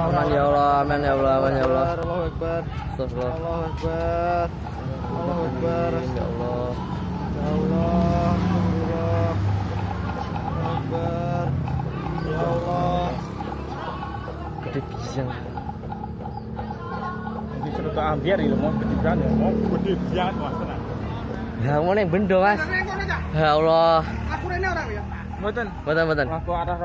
Aman ya Allah, aman ya Allah, aman ya Allah. Allahu Akbar. Astagfirullah. Allahu Akbar. Allahu Akbar. Ya Allah. Ya Allah. Alhamdulillah. Allahu Akbar. Ya Allah. Gede pisang. Bisa kita ambil ini mau ketiban ya, mau gede biar Mas. Ya mau neng bendo Mas. Ya Allah. Aku rene orang ya. Mboten. Mboten. Aku arah